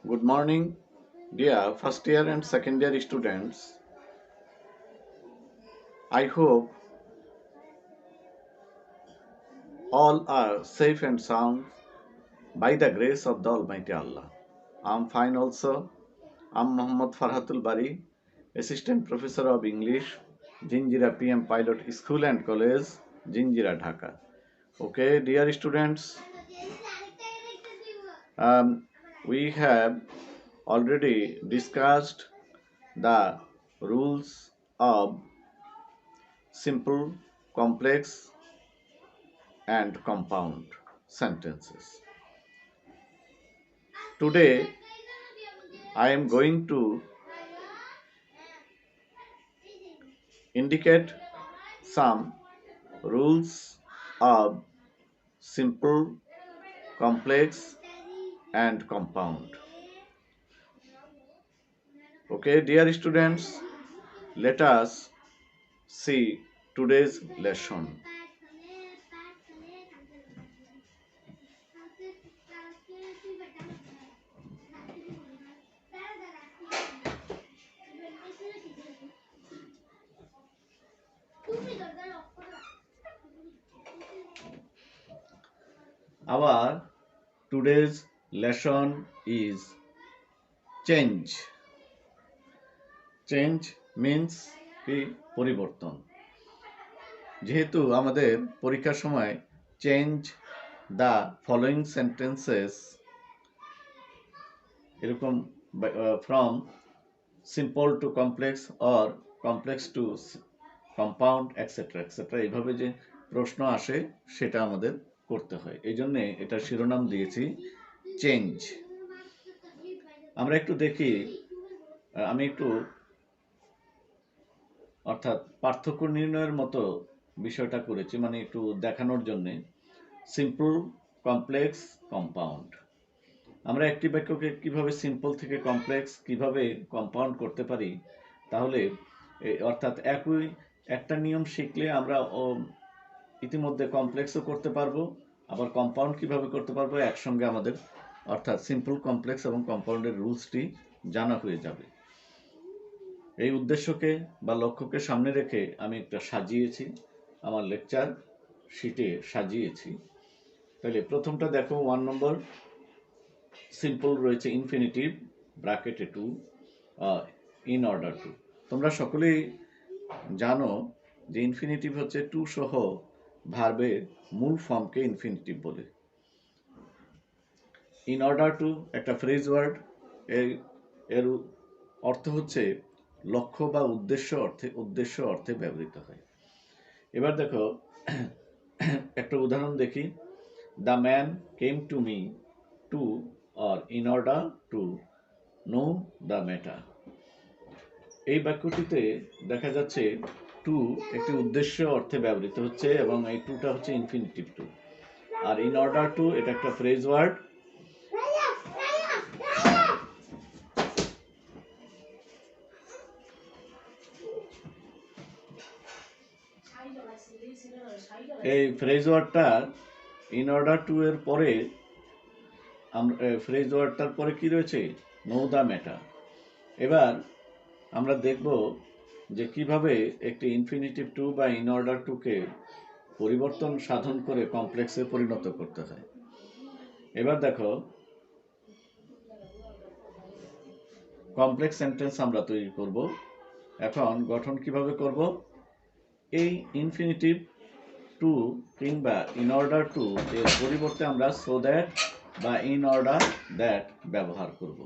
Good morning, dear first year and second year students. I hope all are safe and sound by the grace of the Almighty Allah. I'm fine also. I'm Muhammad Farhatul Bari, Assistant Professor of English, Jinjira PM Pilot School and College, Jinjira, Dhaka. Okay, dear students, um, we have already discussed the rules of simple, complex, and compound sentences. Today, I am going to indicate some rules of simple, complex, and compound. Okay, dear students, let us see today's lesson. Our today's lesson is change. Change means কি পরিবর্তন। যেহেতু আমাদের পরীক্ষার সময় change the following sentences এরকম from simple to complex or complex to compound etcetera etcetera এইভাবে যে প্রশ্ন আসে সেটা আমাদের করতে হয়, এই জন্যে এটা শিরোনাম দিয়েছি চেঞ্জ। আমরা একটু দেখি, আমি একটু অর্থাৎ পার্থক্য নির্ণয়ের মতো বিষয়টা করেছি, মানে একটু দেখানোর জন্যে সিম্পল, কমপ্লেক্স, কম্পাউন্ড। আমরা একটি বাক্যকে কিভাবে সিম্পল থেকে কমপ্লেক্স, কিভাবে কম্পাউন্ড করতে পারি, তাহলে অর্থাৎ একটা নিয়ম শিখলে আমরা ইতিমধ্যে কমপ্লেক্সও করতে পারবো, আবার কম্পাউন্ড কিভাবে করতে পারবো একসঙ্গে আমাদের, অর্থাৎ সিম্পল, কমপ্লেক্স এবং কম্পাউন্ডের রুলসটি জানা হয়ে যাবে। এই উদ্দেশ্যকে বা লক্ষ্যকে সামনে রেখে আমি একটা সাজিয়েছি, আমার লেকচার শিটে সাজিয়েছি। তাহলে প্রথমটা দেখো, 1 নম্বর সিম্পল রয়েছে ইনফিনিটিভ ব্র্যাকেটে টু, ইন অর্ডার টু। তোমরা সকলেই জানো যে ইনফিনিটিভ হচ্ছে টু সহ ভার্বের মূল ফর্মকে ইনফিনিটিভ বলে। ইন অর্ডার টু একটা ফ্রেজ ওয়ার্ড, এর অর্থ হচ্ছে লক্ষ্য বা উদ্দেশ্য অর্থে ব্যবহৃত হয়। এবার দেখো একটা উদাহরণ দেখি। The man came to me two or in order to know the matter. এই বাক্যটিতে দেখা যাচ্ছে টু একটি উদ্দেশ্য অর্থে ব্যবহৃত হচ্ছে এবং এই টুটা হচ্ছে ইনফিনিটিভ টু। আর ইন অর্ডার টু এটা একটা ফ্রেজ ওয়ার্ড। এই ফ্রেজ ওয়ার্ডটা ইন অর্ডার টু এর পরে ফ্রেজ ওয়ার্ডটার পরে কি রয়েছে, নো দ্য ম্যাটার। এবার আমরা দেখব যে কিভাবে একটি ইনফিনিটিভ টু বা ইন অর্ডার টুকে পরিবর্তন সাধন করে কমপ্লেক্সে পরিণত করতে হয়। এবার দেখো কমপ্লেক্স সেন্টেন্স আমরা তৈরি করব। এখন গঠন কিভাবে করব, এই ইনফিনিটিভ টু কিংবা ইন অর্ডার টু এর পরিবর্তে আমরা সো দ্যাট বা ইন অর্ডার দ্যাট ব্যবহার করব।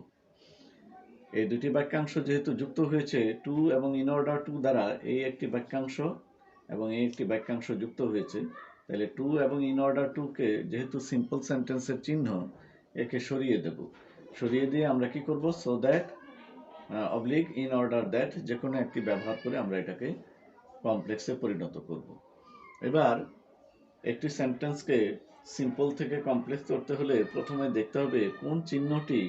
এই দুটি বাক্যাংশ যেহেতু যুক্ত হয়েছে টু এবং ইন অর্ডার টু দ্বারা, এই একটি বাক্যাংশ এবং এই একটি বাক্যাংশ যুক্ত হয়েছে, তাহলে টু এবং ইন অর্ডার টুকে যেহেতু সিম্পল সেন্টেন্সের চিহ্ন, একে সরিয়ে দেব। সরিয়ে দিয়ে আমরা কি করব, so that oblique in order that যে কোনো একটি ব্যবহার করে আমরা এটাকে কমপ্লেক্সে পরিণত করব। এবার একটি সেন্টেন্সকে সিম্পল থেকে কমপ্লেক্স করতে হলে প্রথমে দেখতে হবে কোন চিহ্নটি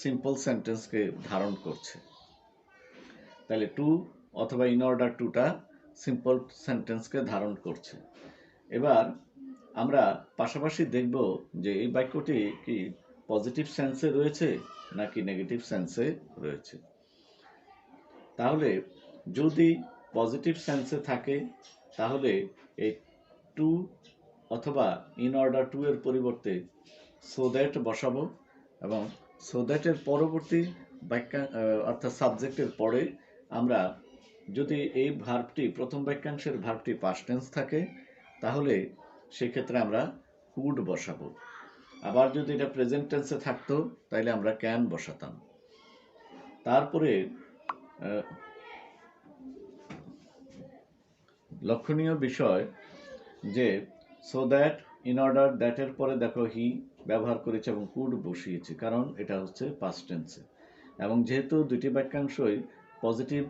সিম্পল সেন্টেন্সকে ধারণ করছে। তাহলে টু অথবা ইন অর্ডার টুটা সিম্পল সেন্টেন্সকে ধারণ করছে। এবার আমরা পাশাপাশি দেখব যে এই বাক্যটি কি পজিটিভ সেন্সে রয়েছে নাকি নেগেটিভ সেন্সে রয়েছে। তাহলে যদি পজিটিভ সেন্সে থাকে তাহলে এই টু অথবা ইন অর্ডার টু এর পরিবর্তে সো দ্যাট বসাবো এবং সো দ্যাটের পরবর্তী অর্থাৎ সাবজেক্টের পরে আমরা যদি এই ভার্বটি প্রথম বাক্যাংশের ভার্বটি পাস্ট টেন্স থাকে তাহলে সেক্ষেত্রে আমরা কুড বসাবো। আবার যদি এটা প্রেজেন্ট টেন্সে থাকতো তাহলে আমরা ক্যান বসাতাম। তারপরে লক্ষণীয় বিষয় যে সো দ্যাট ইন অর্ডার দ্যাটের পরে দেখো হি ব্যবহার করেছে এবং কুড বসিয়েছে, কারণ এটা হচ্ছে পাস্ট টেন্সে এবং যেহেতু দুটি বাক্যাংশই পজিটিভ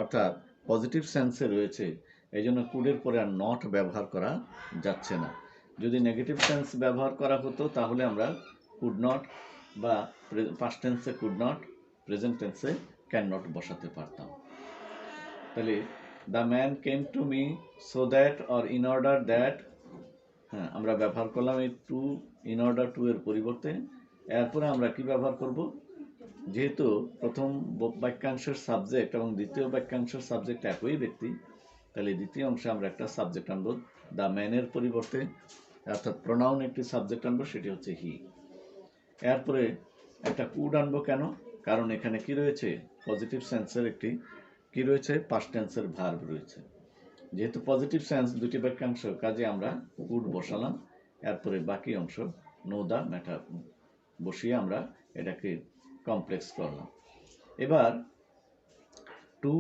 অর্থাৎ পজিটিভ সেন্সে রয়েছে এই জন্য কুডের পরে আর নট ব্যবহার করা যাচ্ছে না। যদি নেগেটিভ সেন্স ব্যবহার করা হতো তাহলে আমরা কুড নট বা পাস্ট টেন্সে কুড নট, প্রেজেন্ট টেন্সে ক্যান নট বসাতে পারতাম। তাহলে the man came to me so that or in order that, হ্যাঁ আমরা ব্যবহার করলাম এই টু ইন অর্ডার টু এর পরিবর্তে। এরপরে আমরা কি ব্যবহার করব, যেহেতু প্রথম বাক্যাংশের সাবজেক্ট এবং দ্বিতীয় বাক্যাংশের সাবজেক্ট একই ব্যক্তি, তাহলে দ্বিতীয় অংশে আমরা একটা সাবজেক্ট আনবো দ্য ম্যানের পরিবর্তে, অর্থাৎ প্রোনাউন একটি সাবজেক্ট আনবো, সেটি হচ্ছে হি। এরপরে একটা কুড আনবো, কেন? কারণ এখানে কি রয়েছে, পজিটিভ সেন্সের একটি কি রয়েছে, পাস্ট টেন্সের ভার্ব রয়েছে। যেহেতু পজিটিভ সেন্স দুটি বাক্যাংশ, কাজে আমরা কুড বসালাম। এরপরে বাকি অংশ নো দা ম্যাটার বসিয়ে আমরা এটাকে কমপ্লেক্স করলাম। এবার to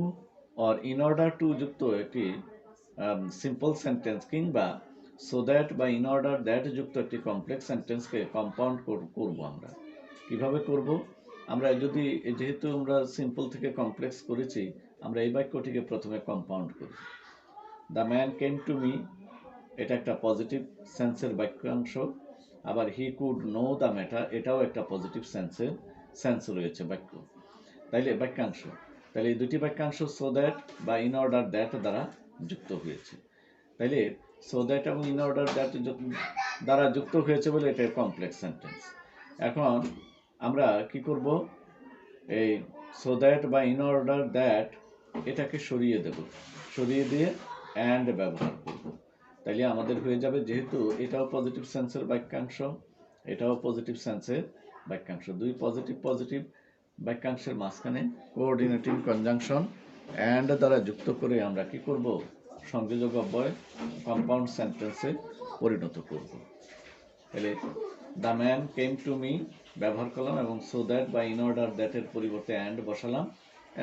or in order to যুক্ত একটি সিম্পল সেন্টেন্স কিংবা সো দ্যাট বা ইন অর্ডার দ্যাট যুক্ত একটি কমপ্লেক্স সেন্টেন্সকে কম্পাউন্ড করব। আমরা কিভাবে করব, আমরা যদি যেহেতু আমরা সিম্পল থেকে কমপ্লেক্স করেছি, আমরা এই বাক্যটিকে প্রথমে কম্পাউন্ড করি। The man came to me, এটা একটা পজিটিভ সেন্সের বাক্যাংশ। আবার he could know the matter, এটাও একটা পজিটিভ সেন্স রয়েছে বাক্য, তাইলে বাক্যাংশ। তাহলে এই দুটি বাক্যাংশ সো দ্যাট বা ইন অর্ডার দ্যাট দ্বারা যুক্ত হয়েছে। তাইলে সো দ্যাট এবং ইন অর্ডার দ্যাট দ্বারা যুক্ত হয়েছে বলে এটা কমপ্লেক্স সেন্টেন্স। এখন আমরা কি করব, এই সো দ্যাট বা ইন অর্ডার দ্যাট এটাকে সরিয়ে দেব, সরিয়ে দিয়ে অ্যান্ড ব্যবহার করব। তাইলে আমাদের হয়ে যাবে, যেহেতু এটাও পজিটিভ সেন্সের বাক্যাংশ, এটাও পজিটিভ সেন্সের বাক্যাংশ, দুই পজিটিভ বাক্যাংশের মাঝখানে কোঅর্ডিনেটিং কনজাংশন অ্যান্ড দ্বারা যুক্ত করে আমরা কি করব, সংযোজক অব্যয় কম্পাউন্ড সেন্টেন্সে পরিণত করব। তাহলে the man came to me ব্যবহার করলাম এবং সো দ্যাট বা ইন অর্ডার দ্যাটের পরিবর্তে অ্যান্ড বসালাম।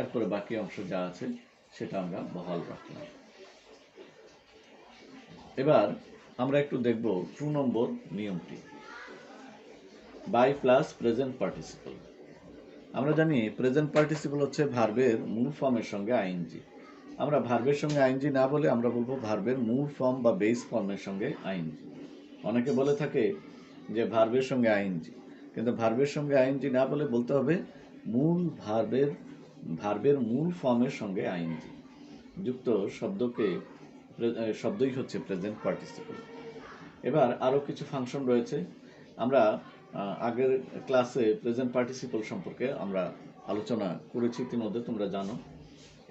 এরপরে বাকি অংশ যা আছে সেটা আমরা বহাল রাখলাম। এবার আমরা একটু দেখব 2 নম্বর নিয়মটি, বাই প্লাস প্রেজেন্ট পার্টিসিপল। আমরা জানি প্রেজেন্ট পার্টিসিপল হচ্ছে ভার্বের মূল ফর্মের সঙ্গে আইএনজি। আমরা ভার্বের সঙ্গে আইএনজি না বলে আমরা বলবো ভার্বের মূল ফর্ম বা বেস ফর্মের সঙ্গে আইএনজি। অনেকে বলে থাকে যে ভার্বের সঙ্গে আইএনজি, কিন্তু ভার্বের সঙ্গে আইএনজি না বলে বলতে হবে মূল ভার্বের মূল ফর্মের সঙ্গে আইএনজি যুক্ত শব্দই হচ্ছে প্রেজেন্ট পার্টিসিপল। এবার আরও কিছু ফাংশন রয়েছে। আমরা আগের ক্লাসে প্রেজেন্ট পার্টিসিপল সম্পর্কে আমরা আলোচনা করেছি, ইতিমধ্যে তোমরা জানো।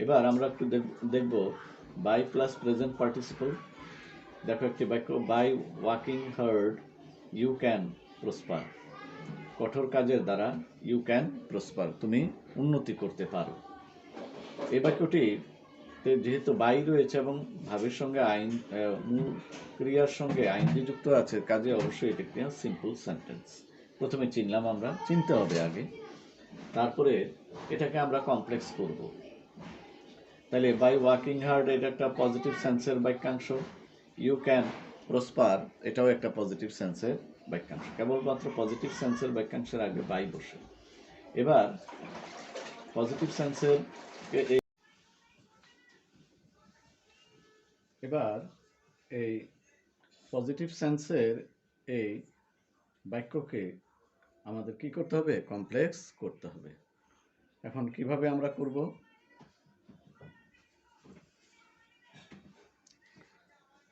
এবার আমরা একটু দেখব বাই প্লাস প্রেজেন্ট পার্টিসিপল। দেখো একটি বাক্য, by working hard you can prosper, কঠোর কাজের দ্বারা ইউ ক্যান প্রসপার, তুমি উন্নতি করতে পারো। এই বাক্যটি যেহেতু বাই রয়েছে এবং ভাবের সঙ্গে মূল ক্রিয়ার সঙ্গে আইনজি যুক্ত আছে, কাজে অবশ্যই এটা একটি সিম্পল সেন্টেন্স। প্রথমে চিনলাম, আমরা চিনতে হবে আগে, তারপরে এটাকে আমরা কমপ্লেক্স করব। তাহলে বাই ওয়াকিং হার্ড এটা একটা পজিটিভ সেন্সের বাক্যাংশ, ইউ ক্যান প্রসপার এটাও একটা পজিটিভ সেন্সের বাক্যাংশ। কেবলমাত্র পজিটিভ সেন্সের বাক্যাংশের আগে বাই বসে। এবার পজিটিভ সেন্সের এই পজিটিভ সেন্সের এই বাক্যকে আমাদের কি করতে হবে, কমপ্লেক্স করতে হবে। এখন কিভাবে আমরা করব,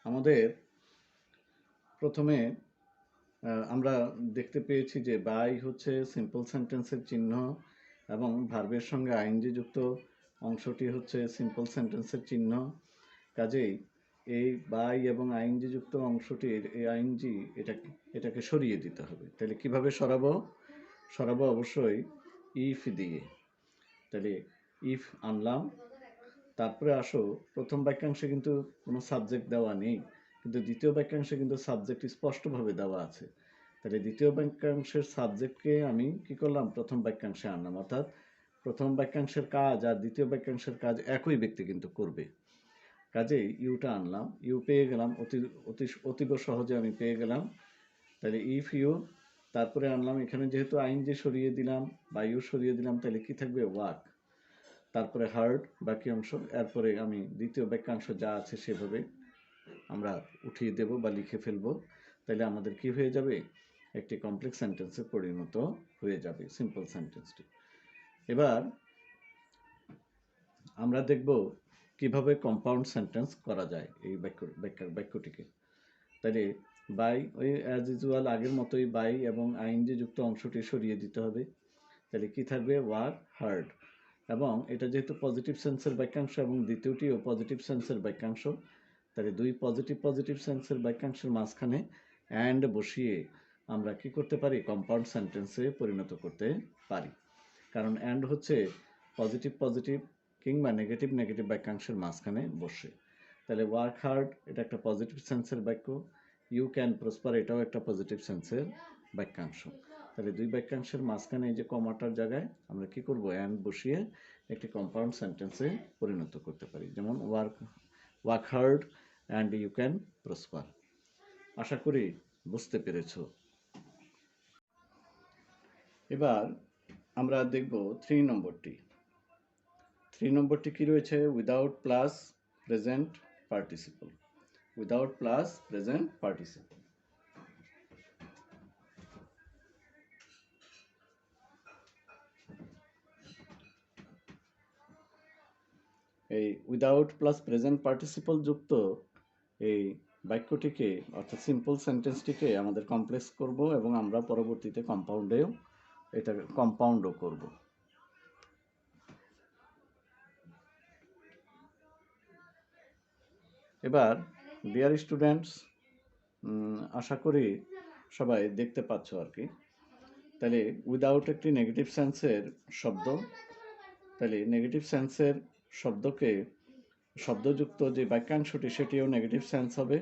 আমাদের প্রথমে আমরা দেখতে পেয়েছি যে বাই হচ্ছে সিম্পল সেন্টেন্সের চিহ্ন এবং ভার্বের সঙ্গে আইএনজি যুক্ত অংশটি হচ্ছে সিম্পল সেন্টেন্সের চিহ্ন। কাজেই এই বাই এবং আইএনজি যুক্ত অংশটির এই আইএনজি এটাকে সরিয়ে দিতে হবে। তাহলে কিভাবে সরাবো? সরাবো অবশ্যই ইফ দিয়ে। তাহলে ইফ আনলাম, তারপরে আসো প্রথম বাক্যাংশে কিন্তু কোনো সাবজেক্ট দেওয়া নেই, কিন্তু দ্বিতীয় বাক্যাংশে কিন্তু সাবজেক্ট স্পষ্টভাবে দেওয়া আছে। তাহলে দ্বিতীয় বাক্যাংশের সাবজেক্টকে আমি কি করলাম? প্রথম বাক্যাংশে আনলাম, অর্থাৎ প্রথম বাক্যাংশের কাজ আর দ্বিতীয় বাক্যাংশের কাজ একই ব্যক্তি কিন্তু করবে। কাজেই ইউটা আনলাম, ইউ পেয়ে গেলাম, অতীব সহজে আমি পেয়ে গেলাম। তাহলে ইফ ইউ, তারপরে আনলাম এখানে যেহেতু আইএনজি সরিয়ে দিলাম বা ইউ সরিয়ে দিলাম, তাহলে কি থাকবে? ওয়াক। তারপরে হার্ড বাকি অংশ, এরপরে আমি দ্বিতীয় বাক্যাংশ যা আছে সেভাবে আমরা উঠিয়ে দেব বা লিখে ফেলবো। তাহলে আমাদের কি হয়ে যাবে? একটি কমপ্লেক্স সেন্টেন্সে পরিণত হয়ে যাবে সিম্পল সেন্টেন্সটি। এবার আমরা দেখব কিভাবে কম্পাউন্ড সেন্টেন্স করা যায় এই বাক্যটিকে। তাহলে বাই, ওই অ্যাজ ইউজুয়াল আগের মতোই বাই এবং আইএনজি যুক্ত অংশটি সরিয়ে দিতে হবে। তাহলে কি থাকবে? Work hard. এবং এটা যেহেতু পজিটিভ সেন্সের বাক্যাংশ এবং দ্বিতীয়টিও পজিটিভ সেন্সের বাক্যাংশ, তাহলে দুই পজিটিভ সেন্সের বাক্যাংশের মাঝখানে অ্যান্ড বসিয়ে আমরা কি করতে পারি? কম্পাউন্ড সেন্টেন্সে পরিণত করতে পারি। কারণ অ্যান্ড হচ্ছে পজিটিভ কিংবা নেগেটিভ বাক্যাংশের মাঝখানে বসে। তাহলে ওয়ার্ক হার্ড এটা একটা পজিটিভ সেন্সের বাক্য, ইউ ক্যান প্রসপার এটাও একটা পজিটিভ সেন্সের বাক্যাংশ। তাহলে দুই বাক্যাংশের মাঝখানে এই যে কমাটার জায়গায় আমরা কি করব? অ্যান্ড বসিয়ে একটি কম্পাউন্ড সেন্টেন্সে পরিণত করতে পারি, যেমন work hard and you can prosper. আশা করি বুঝতে পেরেছ। এবার আমরা দেখব 3 নম্বরটি। 3 নম্বরটি কি রয়েছে? Without plus present participle. Without plus present participle. এই উইদাউট প্লাস প্রেজেন্ট পার্টিসিপল যুক্ত এই বাক্যটিকে অর্থাৎ সিম্পল সেন্টেন্সটিকে আমাদের কমপ্লেক্স করব এবং আমরা পরবর্তীতে এটাকে কম্পাউন্ডও করব। এবার ডিয়ার স্টুডেন্টস, আশা করি সবাই দেখতে পাচ্ছ আর কি। তাহলে উইদাউট একটি নেগেটিভ সেন্সের শব্দ, তাহলে নেগেটিভ সেন্সের শব্দযুক্ত যে বাক্যাংশটি সেটিও নেগেটিভ সেন্স হবে,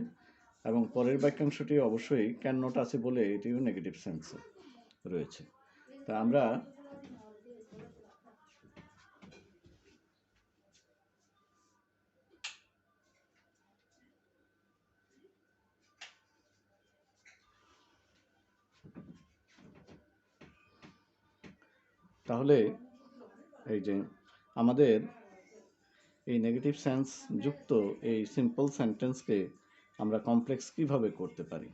এবং পরের বাক্যাংশটি অবশ্যই ক্যান নট আছে বলে এটিও নেগেটিভ সেন্স রয়েছে। তা আমরা তাহলে এই যে আমাদের এই নেগেটিভ সেন্স যুক্ত এই সিম্পল সেন্টেন্সকে আমরা কমপ্লেক্স কিভাবে করতে পারি?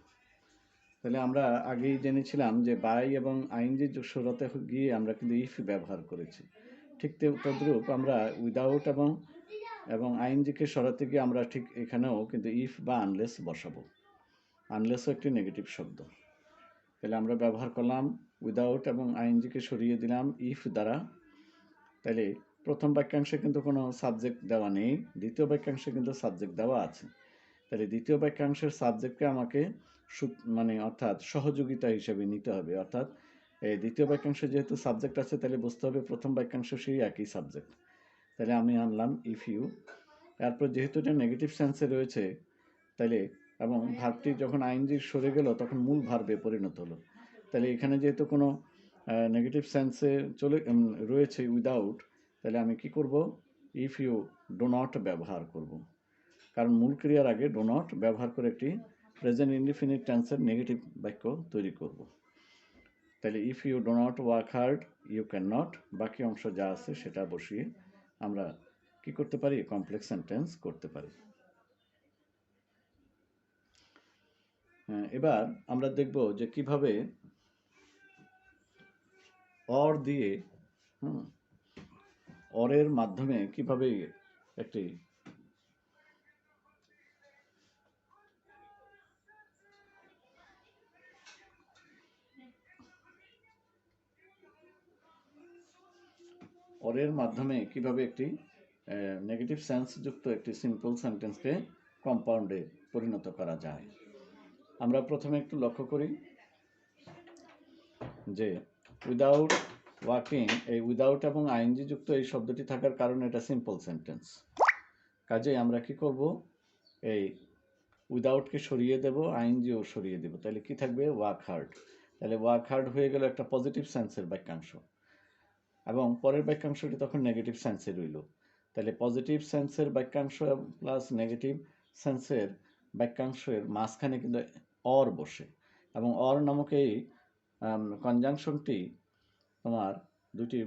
তাহলে আমরা আগেই জেনেছিলাম যে বাই এবং আইএনজি সরাতে গিয়ে আমরা কিন্তু ইফ ব্যবহার করেছি। ঠিক তদ্রূপ আমরা উইদাউট এবং আইএনজিকে সরাতে গিয়ে আমরা ঠিক এখানেও কিন্তু ইফ বা আনলেস বসাবো। আনলেসও একটি নেগেটিভ শব্দ। তাহলে আমরা ব্যবহার করলাম উইদাউট এবং আইএনজিকে সরিয়ে দিলাম ইফ দ্বারা। তাহলে প্রথম বাক্যাংশে কিন্তু কোনো সাবজেক্ট দেওয়া নেই, দ্বিতীয় বাক্যাংশে কিন্তু সাবজেক্ট দেওয়া আছে। তাহলে দ্বিতীয় বাক্যাংশের সাবজেক্টকে আমাকে অর্থাৎ সহযোগিতা হিসেবে নিতে হবে। অর্থাৎ এই দ্বিতীয় বাক্যাংশে যেহেতু সাবজেক্ট আছে, তাহলে বুঝতে হবে প্রথম বাক্যাংশ সেই একই সাবজেক্ট। তাহলে আমি আনলাম ইফ ইউ। এরপর যেহেতু এটা নেগেটিভ সেন্সে রয়েছে, তাহলে এবং ভার্বটি যখন আইএনজি সরে গেল তখন মূল ভার্বে পরিণত হলো। তাহলে এখানে যেহেতু কোনো নেগেটিভ সেন্সে রয়েছে উইদাউট, তাহলে আমি কি করব? ইফ ইউ ডো নট ব্যবহার করব, কারণ মূল ক্রিয়ার আগে ডো নট ব্যবহার করে একটি প্রেজেন্ট ইনডিফিনিট টেন্সের নেগেটিভ বাক্য তৈরি করব। তাহলে if you do not work hard you can not, বাকি অংশ যা আছে সেটা বসিয়ে আমরা কি করতে পারি? কমপ্লেক্স সেন্টেন্স করতে পারি। এবার আমরা দেখব যে কিভাবে অর দিয়ে অরের মাধ্যমে কিভাবে একটি অরের মাধ্যমে কিভাবে একটি নেগেটিভ সেন্স যুক্ত একটি সিম্পল সেন্টেন্সকে কম্পাউন্ডে পরিণত করা যায়। আমরা প্রথমে একটু লক্ষ্য করি যে উইদাউট ওয়াকিং, এই উইদাউট এবং আইএনজি যুক্ত এই শব্দটি থাকার কারণে এটা সিম্পল সেন্টেন্স। কাজেই আমরা কি করব, এই উইদাউটকে সরিয়ে দেব, আইএনজিও সরিয়ে দেব, তাহলে কি থাকবে, ওয়ার্ক হার্ড। তাহলে ওয়ার্ক হার্ড হয়ে গেল একটা পজিটিভ সেন্সের বাক্যাংশ, এবং পরের বাক্যাংশটি তখন নেগেটিভ সেন্সে রইল। তাহলে পজিটিভ সেন্সের বাক্যাংশ প্লাস নেগেটিভ সেন্সের বাক্যাংশের মাঝখানে কিন্তু অর বসে, এবং অর নামক এই কনজাংশনটি তোমার দুটি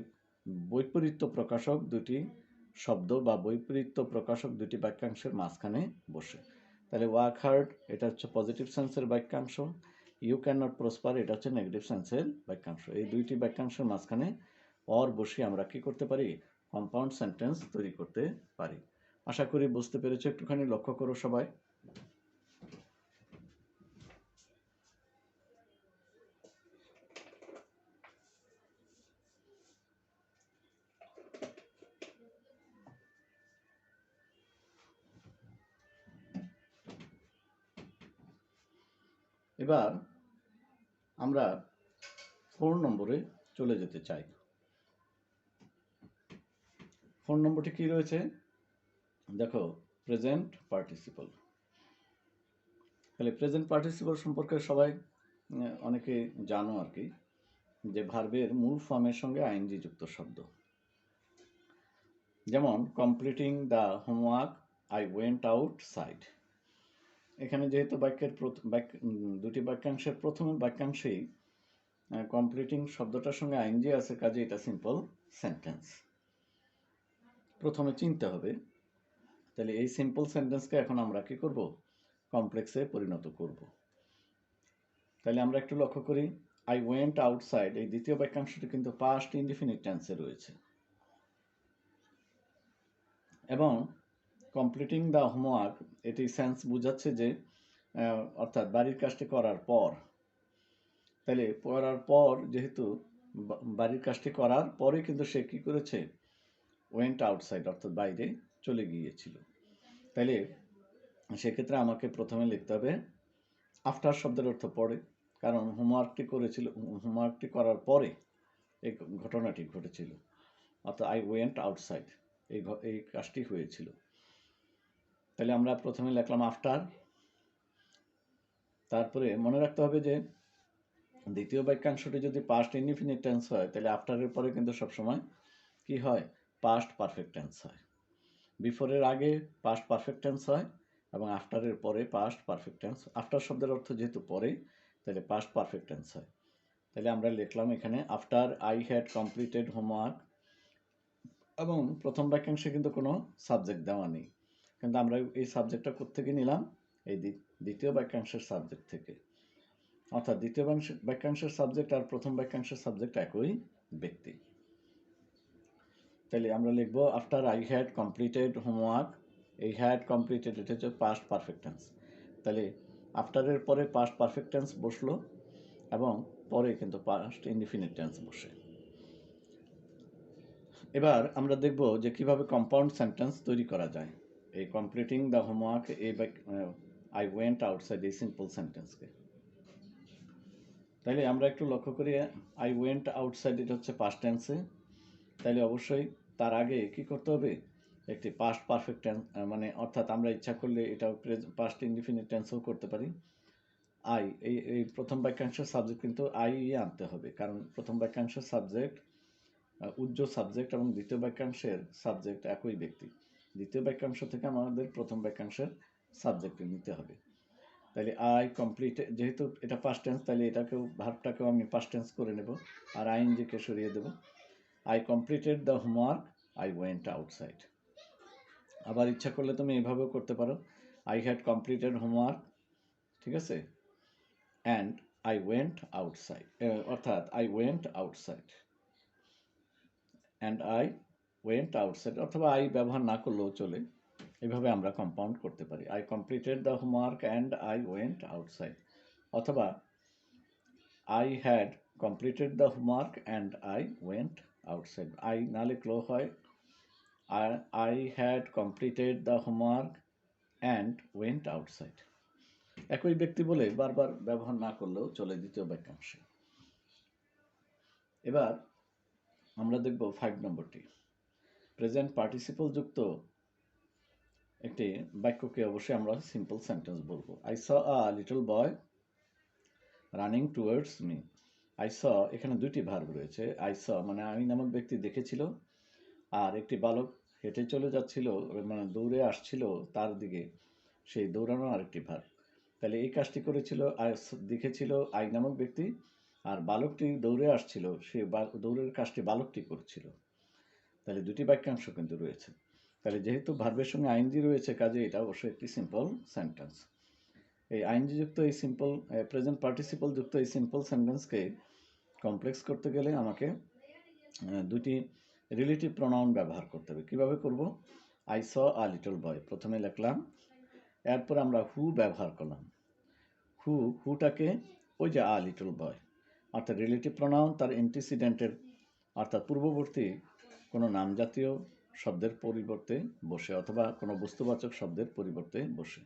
বৈপরীত্য প্রকাশক দুটি শব্দ বা বৈপরীত্য প্রকাশক দুটি বাক্যাংশের মাঝখানে বসে। তাহলে ওয়ার্ক হার্ড এটা হচ্ছে পজিটিভ সেন্সের বাক্যাংশ, ইউ ক্যান নট প্রসপার এটা হচ্ছে নেগেটিভ সেন্সের বাক্যাংশ। এই দুইটি বাক্যাংশের মাঝখানে অর বসে আমরা কি করতে পারি, কম্পাউন্ড সেন্টেন্স তৈরি করতে পারি। আশা করি বুঝতে পেরেছো, একটুখানি লক্ষ্য করো সবাই। এবার আমরা 4 নম্বরে চলে যেতে চাই। 4 নম্বরটি কি রয়েছে দেখো, প্রেজেন্ট পার্টিসিপল। তাহলে প্রেজেন্ট পার্টিসিপল সম্পর্কে সবাই অনেকে জানো আর কি, যে ভার্বের মূল ফর্মের সঙ্গে আইএনজি যুক্ত শব্দ। যেমন completing the homework, I went outside. এখানে যেহেতু বাক্যের দুটি বাক্যাংশের প্রথম বাক্যাংশেই কমপ্লিটিং শব্দটার সঙ্গে আইএনজি আছে, কাজে এটা সিম্পল সেন্টেন্স। প্রথমে চিনতে হবে, তাহলে এই সিম্পল সেন্টেন্সকে এখন আমরা কি করব, কমপ্লেক্সে পরিণত করব। তাহলে আমরা একটু লক্ষ্য করি, আই ওয়েন্ট আউটসাইড এই দ্বিতীয় বাক্যাংশটি কিন্তু পাস্ট ইনডিফিনিট টেন্সে রয়েছে, এবং কমপ্লিটিং দ্য হোমওয়ার্ক এটি সেন্স বোঝাচ্ছে যে অর্থাৎ বাড়ির কাজটি করার পর। তাহলে করার পর, যেহেতু বাড়ির কাজটি করার পরে কিন্তু সে কি করেছে, ওয়েন্ট আউটসাইড অর্থাৎ বাইরে চলে গিয়েছিল। তাহলে সেক্ষেত্রে আমাকে প্রথমে লিখতে হবে আফটার শব্দের অর্থ পরে, কারণ হোমওয়ার্কটি করার পরে এই ঘটনাটি ঘটেছিল, অর্থাৎ আই ওয়েন্ট আউটসাইড এই কাজটি হয়েছিল। তাহলে আমরা প্রথমে লিখলাম আফটার। তারপরে মনে রাখতে হবে যে দ্বিতীয় বাক্যাংশটি যদি পাস্ট ইনডিফিনিট টেন্স হয়, তাহলে আফটারের পরে কিন্তু সবসময় কি হয়, পাস্ট পারফেক্ট টেন্স হয়। বিফোরের আগে পাস্ট পারফেক্ট টেন্স হয়, এবং আফটারের পরে পাস্ট পারফেক্ট টেন্স। আফটার শব্দের অর্থ যেহেতু পরে, তাহলে পাস্ট পারফেক্ট টেন্স হয়। তাহলে আমরা লিখলাম এখানে after I had completed homework, এবং প্রথম বাক্যাংশে কিন্তু কোনো সাবজেক্ট দেওয়া নেই, কিন্তু আমরা এই সাবজেক্টটা কোত্থেকে নিলাম, এই দ্বিতীয় বাক্যাংশের সাবজেক্ট থেকে। অর্থাৎ দ্বিতীয় বাক্যাংশের সাবজেক্ট আর প্রথম বাক্যাংশের সাবজেক্ট একই ব্যক্তি। তাহলে আমরা লিখবো after I had completed homework, এই হ্যাড কমপ্লিটেড এটা হচ্ছে পাস্ট পারফেক্ট টেন্স। তাহলে আফটারের পরে পাস্ট পারফেক্ট টেন্স বসলো, এবং পরে কিন্তু পাস্ট ইনডিফিনিট টেন্স বসে। এবার আমরা দেখব যে কিভাবে কম্পাউন্ড সেন্টেন্স তৈরি করা যায় এই কমপ্লিটিং দ্য হোমওয়ার্ক, এই আই ওয়েন্ট আউটসাইড এই সিম্পল সেন্টেন্সকে। তাইলে আমরা একটু লক্ষ্য করি, আই ওয়েন্ট আউটসাইড এটা হচ্ছে পাস্ট টেন্সে, তাইলে অবশ্যই তার আগে কি করতে হবে, একটি পাস্ট পারফেক্ট টেন্স, মানে অর্থাৎ আমরা ইচ্ছা করলে এটা পাস্ট ইনডিফিনিট টেন্সও করতে পারি। আই এই প্রথম বাক্যাংশের সাবজেক্ট কিন্তু আই আনতে হবে, কারণ প্রথম বাক্যাংশের সাবজেক্ট উজ্জ্বল সাবজেক্ট, এবং দ্বিতীয় বাক্যাংশের সাবজেক্ট একই ব্যক্তি। দ্বিতীয় বাক্যাংশ থেকে আমাদের প্রথম বাক্যাংশের সাবজেক্ট নিতে হবে। তাহলে আই কমপ্লিট, যেহেতু এটা পাস্ট টেন্স, তাহলে এটাকেও ভার্বটাকেও আমি পাস্ট টেন্স করে নেব, আর আইএনজিকে সরিয়ে দেব। I completed the homework, I went outside. আবার ইচ্ছা করলে তুমি এভাবেও করতে পারো, আই হ্যাড কমপ্লিটেড হোমওয়ার্ক, ঠিক আছে, অ্যান্ড আই ওয়েন্ট আউটসাইড, অর্থাৎ I went outside and I went outside, অথবা আই ব্যবহার না করলেও চলে। এভাবে আমরা কম্পাউন্ড করতে পারি, I completed the homework and I went outside, অথবা I had completed the homework and I went outside. I না লিখলেও হয়, I had completed the homework and went outside. একই ব্যক্তি বলে বারবার ব্যবহার না করলেও চলে দ্বিতীয় বাক্যাংশে। এবার আমরা দেখব 5 নম্বরটি। প্রেজেন্ট পার্টিসিপল যুক্ত একটি বাক্যকে অবশ্যই আমরা সিম্পল সেন্টেন্স বলবো। I saw a little boy running towards me. I saw, এখানে দুইটি ভার্ব রয়েছে। আই স মানে আমি নামক ব্যক্তি দেখেছিল, আর একটি বালক হেঁটে চলে যাচ্ছিল, মানে দৌড়ে আসছিল তার দিকে, সেই দৌড়ানো আরেকটি ভার্ব। তাহলে এই কাজটি করেছিল দেখেছিল আই নামক ব্যক্তি, আর বালকটি দৌড়ে আসছিল, সে দৌড়ের কাজটি বালকটি করছিল। তাহলে দুটি বাক্যাংশ কিন্তু রয়েছে। তাহলে যেহেতু ভার্বের সঙ্গে আইনজি রয়েছে, কাজে এটা অবশ্যই একটি সিম্পল সেন্টেন্স। এই আইনজি যুক্ত এই সিম্পল প্রেজেন্ট পার্টিসিপল যুক্ত এই সিম্পল সেন্টেন্সকে কমপ্লেক্স করতে গেলে আমাকে দুটি রিলেটিভ প্রোনাউন ব্যবহার করতে হবে। কীভাবে করব? I saw a little boy প্রথমে লিখলাম, এরপর আমরা হু ব্যবহার করলাম। হুটাকে ওই যে আ লিটল বয়, অর্থাৎ রিলেটিভ প্রোনাউন তার অ্যান্টিসিডেন্টের অর্থাৎ পূর্ববর্তী কোনো নামজাতীয় শব্দের পরিবর্তে বসে, অথবা কোনো বস্তুবাচক শব্দের পরিবর্তে বসে।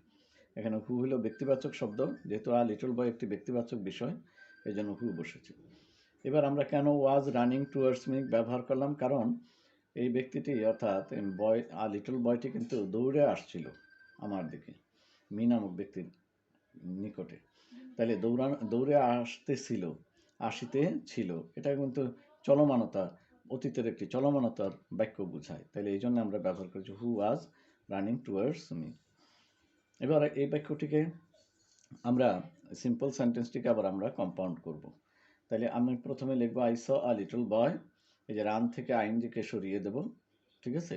এখানে হু হলো ব্যক্তিবাচক শব্দ, যেহেতু আ লিটল বয় একটি ব্যক্তিবাচক বিষয়, এই জন্য হু বসেছে। এবার আমরা কেন ওয়াজ রানিং টুয়ার্ডস মি ব্যবহার করলাম? কারণ এই ব্যক্তিটি অর্থাৎ বয় আ লিটল বয়টি কিন্তু দৌড়ে আসছিল আমার দিকে, মি নামক ব্যক্তির নিকটে। তাহলে দৌড়ে আসতেছিল, আসিতে ছিল, এটা কিন্তু চলমানতা, অতীতের একটি চলমানতার বাক্য বোঝায়। তাহলে এই জন্য আমরা ব্যবহার করেছি হু ওয়াজ রানিং টুয়ার্ডস মি। এবার এই বাক্যটিকে আমরা সিম্পল সেন্টেন্সটিকে আবার আমরা কম্পাউন্ড করব। তাহলে আমি প্রথমে লিখবো I saw a little boy, এই যে রান থেকে আইনজিকে সরিয়ে দেব, ঠিক আছে?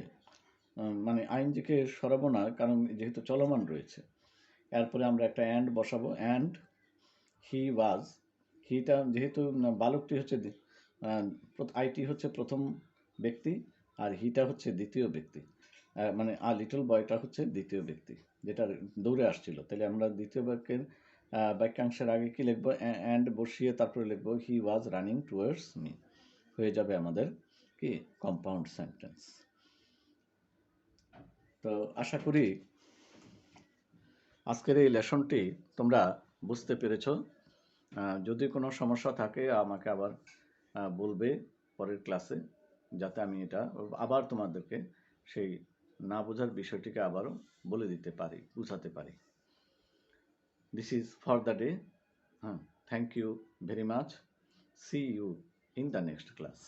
মানে আইনজিকে সরাবো না, কারণ যেহেতু চলমান রয়েছে। এরপরে আমরা একটা অ্যান্ড বসাবো, অ্যান্ড হি ওয়াজ, হিটা যেহেতু বালকটি হচ্ছে আইটি হচ্ছে প্রথম ব্যক্তি, আর হিটা হচ্ছে দ্বিতীয় ব্যক্তি, মানে আ লিটল বয়টা হচ্ছে দ্বিতীয় ব্যক্তি যেটা দৌড়ে আসছিল। তাহলে আমরা দ্বিতীয় বাক্যের বাক্যাংশের আগে কি লিখবো? অ্যান্ড বসিয়ে তারপরে লিখবো হি ওয়াজ রানিং টুয়ার্ডস মি, হয়ে যাবে আমাদের কি কম্পাউন্ড সেন্টেন্স। তো আশা করি আজকের এই লেসনটি তোমরা বুঝতে পেরেছ। যদি কোনো সমস্যা থাকে আমাকে আবার বলবে পরের ক্লাসে, যাতে আমি এটা আবার তোমাদেরকে সেই না বোঝার বিষয়টিকে আবারও বলে দিতে পারি, বুঝাতে পারি। This is for the day. Thank you very much. See you in the next class.